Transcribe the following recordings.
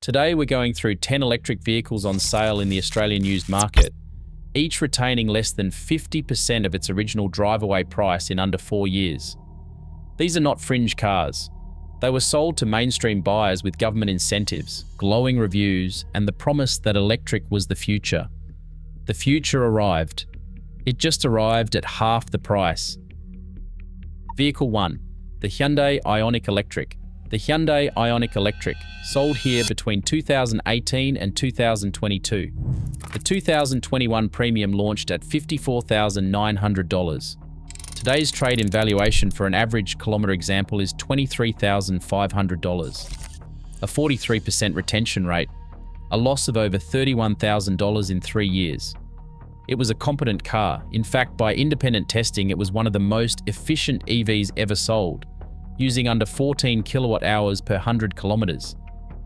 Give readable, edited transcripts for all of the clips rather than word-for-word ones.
Today we're going through 10 electric vehicles on sale in the Australian used market, each retaining less than 50% of its original drive-away price in under 4 years. These are not fringe cars. They were sold to mainstream buyers with government incentives, glowing reviews, and the promise that electric was the future. The future arrived. It just arrived at half the price. Vehicle 1. The Hyundai Ioniq Electric. The Hyundai Ioniq Electric, sold here between 2018 and 2022. The 2021 premium launched at $54,900. Today's trade-in valuation for an average kilometre example is $23,500. A 43% retention rate, a loss of over $31,000 in 3 years. It was a competent car. In fact, by independent testing, it was one of the most efficient EVs ever sold, using under 14 kilowatt hours per 100 kilometers,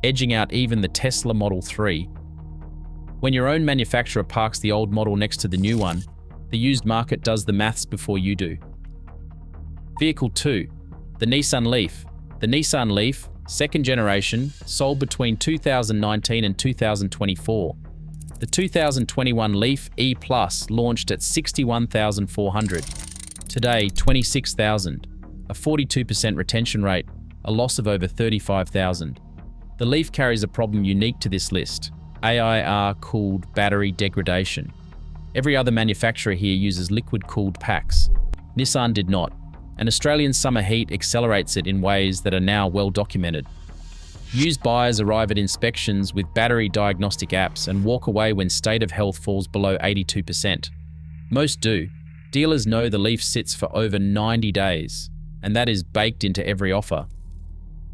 edging out even the Tesla Model 3. When your own manufacturer parks the old model next to the new one, the used market does the maths before you do. Vehicle 2. The Nissan Leaf. The Nissan Leaf, second generation, sold between 2019 and 2024. The 2021 Leaf E Plus launched at $61,400. Today, $26,000. A 42% retention rate, a loss of over $35,000. The Leaf carries a problem unique to this list: AIR-cooled battery degradation. Every other manufacturer here uses liquid-cooled packs. Nissan did not, and Australian summer heat accelerates it in ways that are now well documented. Used buyers arrive at inspections with battery diagnostic apps and walk away when state of health falls below 82%. Most do. Dealers know the Leaf sits for over 90 days. And that is baked into every offer.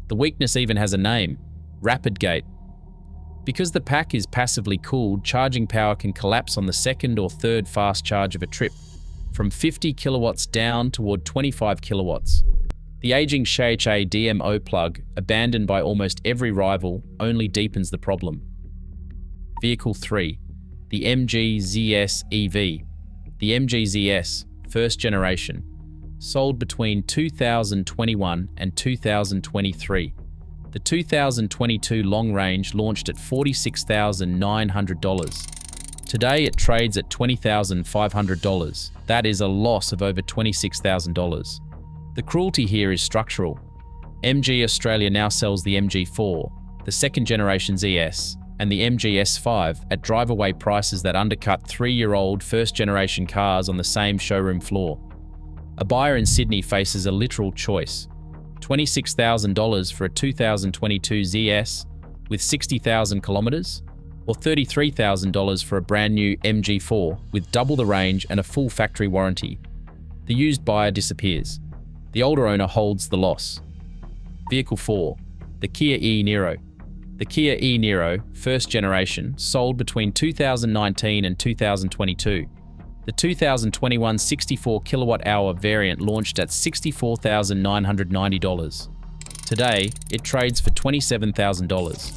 The weakness even has a name: Rapid Gate. Because the pack is passively cooled, charging power can collapse on the second or third fast charge of a trip, from 50 kilowatts down toward 25 kilowatts. The aging SHA DMO plug, abandoned by almost every rival, only deepens the problem. Vehicle 3. The MG ZS EV. The MG ZS, first generation, sold between 2021 and 2023. The 2022 long range launched at $46,900. Today it trades at $20,500. That is a loss of over $26,000. The cruelty here is structural. MG Australia now sells the MG4, the second generation ZS, and the MG S5 at drive-away prices that undercut 3-year-old first generation cars on the same showroom floor. A buyer in Sydney faces a literal choice: $26,000 for a 2022 ZS with 60,000 kilometers, or $33,000 for a brand new MG4 with double the range and a full factory warranty. The used buyer disappears. The older owner holds the loss. Vehicle 4. The Kia e-Niro. The Kia e-Niro, first generation, sold between 2019 and 2022. The 2021 64 kilowatt-hour variant launched at $64,990. Today, it trades for $27,000,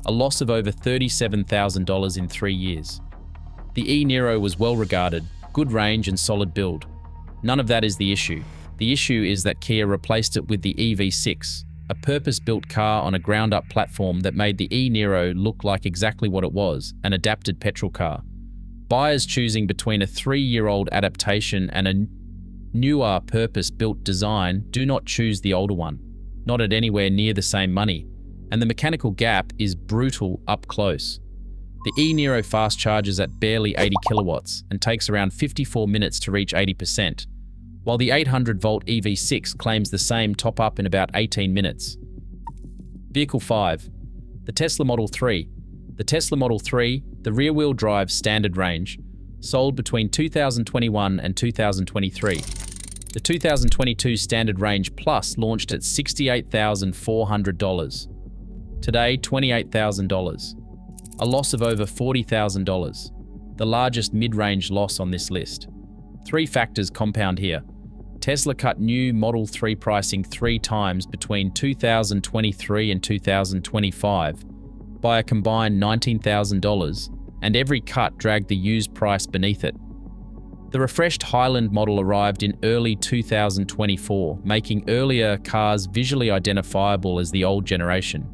a loss of over $37,000 in 3 years. The e-Niro was well regarded, good range and solid build. None of that is the issue. The issue is that Kia replaced it with the EV6, a purpose-built car on a ground-up platform that made the e-Niro look like exactly what it was, an adapted petrol car. Buyers choosing between a 3-year-old adaptation and a newer purpose-built design do not choose the older one, not at anywhere near the same money, and the mechanical gap is brutal up close. The e-Niro fast charges at barely 80 kilowatts and takes around 54 minutes to reach 80%, while the 800-volt EV6 claims the same top-up in about 18 minutes. Vehicle 5. The Tesla Model 3. The Tesla Model 3, the rear-wheel drive standard range, sold between 2021 and 2023. The 2022 Standard Range Plus launched at $68,400. Today, $28,000. A loss of over $40,000, the largest mid-range loss on this list. 3 factors compound here. Tesla cut new Model 3 pricing 3 times between 2023 and 2025 by a combined $19,000, and every cut dragged the used price beneath it. The refreshed Highland model arrived in early 2024, making earlier cars visually identifiable as the old generation,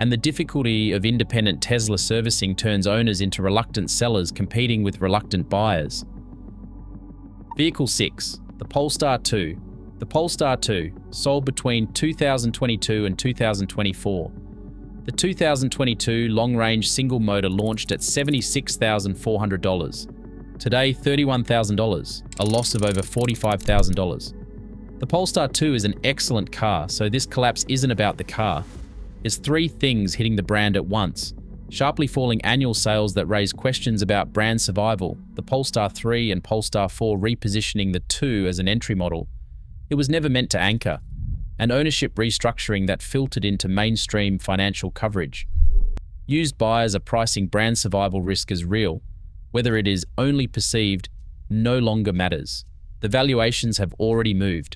And the difficulty of independent Tesla servicing turns owners into reluctant sellers competing with reluctant buyers. Vehicle 6, the Polestar 2. The Polestar 2, sold between 2022 and 2024. The 2022 long-range single motor launched at $76,400. Today, $31,000, a loss of over $45,000. The Polestar 2 is an excellent car, so this collapse isn't about the car. It's three things hitting the brand at once. Sharply falling annual sales that raise questions about brand survival, the Polestar 3 and Polestar 4 repositioning the 2 as an entry model. It was never meant to anchor. And ownership restructuring that filtered into mainstream financial coverage. Used buyers are pricing brand survival risk as real. Whether it is only perceived no longer matters. The valuations have already moved.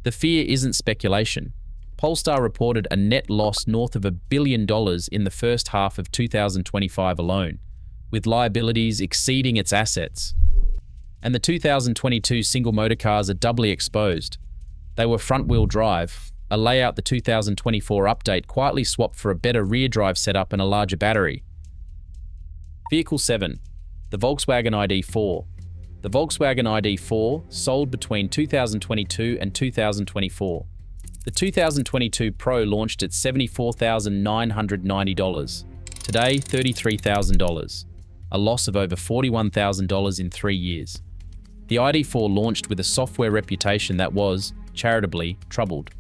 The fear isn't speculation. Polestar reported a net loss north of $1 billion in the first half of 2025 alone, with liabilities exceeding its assets. And the 2022 single motor cars are doubly exposed. They were front-wheel drive, a layout the 2024 update quietly swapped for a better rear drive setup and a larger battery. Vehicle 7, the Volkswagen ID.4. The Volkswagen ID.4 sold between 2022 and 2024. The 2022 Pro launched at $74,990. Today, $33,000, a loss of over $41,000 in 3 years. The ID.4 launched with a software reputation that was, charitably, troubled.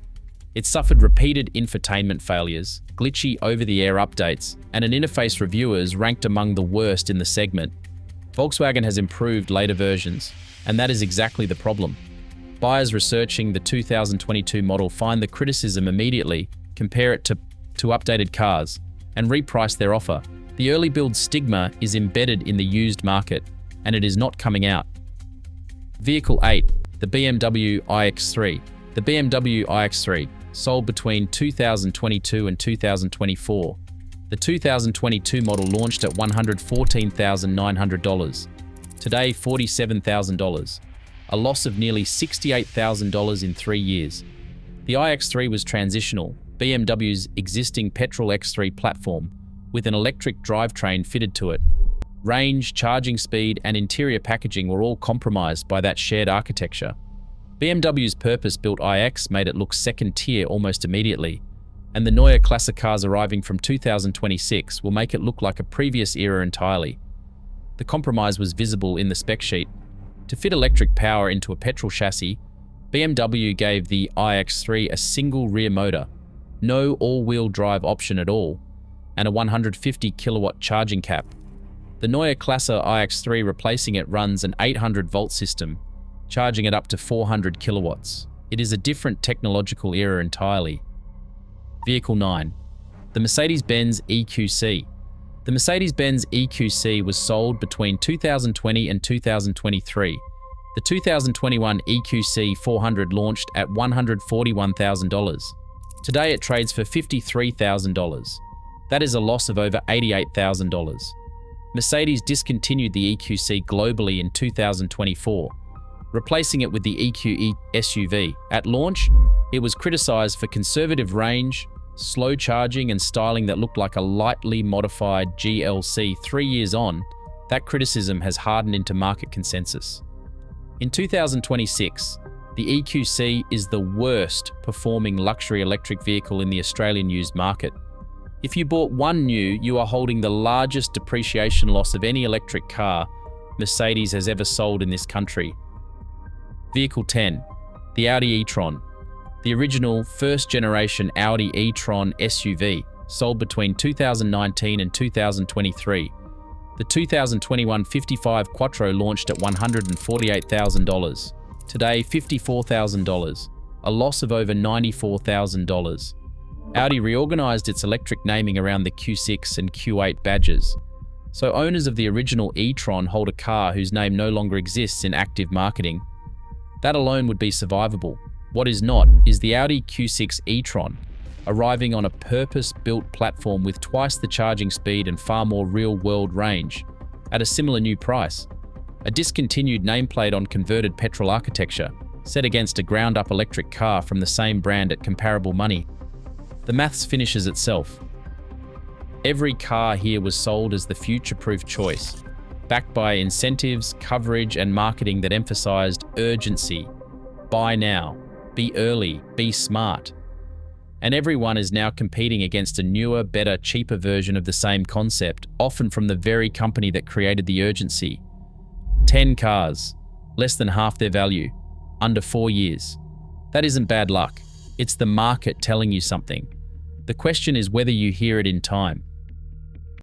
It suffered repeated infotainment failures, glitchy over-the-air updates, and an interface reviewers ranked among the worst in the segment. Volkswagen has improved later versions, and that is exactly the problem. Buyers researching the 2022 model find the criticism immediately, compare it to updated cars, and reprice their offer. The early build stigma is embedded in the used market, and it is not coming out. Vehicle 8, the BMW iX3. The BMW iX3 sold between 2022 and 2024. The 2022 model launched at $114,900. Today, $47,000, a loss of nearly $68,000 in 3 years. The iX3 was transitional, BMW's existing petrol X3 platform, with an electric drivetrain fitted to it. Range, charging speed, and interior packaging were all compromised by that shared architecture. BMW's purpose-built iX made it look second-tier almost immediately, and the Neue Klasse cars arriving from 2026 will make it look like a previous era entirely. The compromise was visible in the spec sheet. To fit electric power into a petrol chassis, BMW gave the iX3 a single rear motor, no all-wheel drive option at all, and a 150 kilowatt charging cap. The Neue Klasse iX3 replacing it runs an 800-volt system, charging it up to 400 kilowatts. It is a different technological era entirely. Vehicle 9, the Mercedes-Benz EQC. The Mercedes-Benz EQC was sold between 2020 and 2023. The 2021 EQC 400 launched at $141,000. Today it trades for $53,000. That is a loss of over $88,000. Mercedes discontinued the EQC globally in 2024, replacing it with the EQE SUV. At launch, it was criticized for conservative range, slow charging, and styling that looked like a lightly modified GLC. 3 years on, that criticism has hardened into market consensus. In 2026, the EQC is the worst performing luxury electric vehicle in the Australian used market. If you bought one new, you are holding the largest depreciation loss of any electric car Mercedes has ever sold in this country. Vehicle 10, the Audi e-tron. The original first-generation Audi e-tron SUV sold between 2019 and 2023. The 2021 55 Quattro launched at $148,000. Today, $54,000, a loss of over $94,000. Audi reorganized its electric naming around the Q6 and Q8 badges. So owners of the original e-tron hold a car whose name no longer exists in active marketing. That alone would be survivable. What is not is the Audi Q6 e-tron, arriving on a purpose-built platform with twice the charging speed and far more real-world range, at a similar new price. A discontinued nameplate on converted petrol architecture, set against a ground-up electric car from the same brand at comparable money. The maths finishes itself. Every car here was sold as the future-proof choice, backed by incentives, coverage, and marketing that emphasized urgency. Buy now, be early, be smart. And everyone is now competing against a newer, better, cheaper version of the same concept, often from the very company that created the urgency. 10 cars, less than half their value, under 4 years. That isn't bad luck. It's the market telling you something. The question is whether you hear it in time.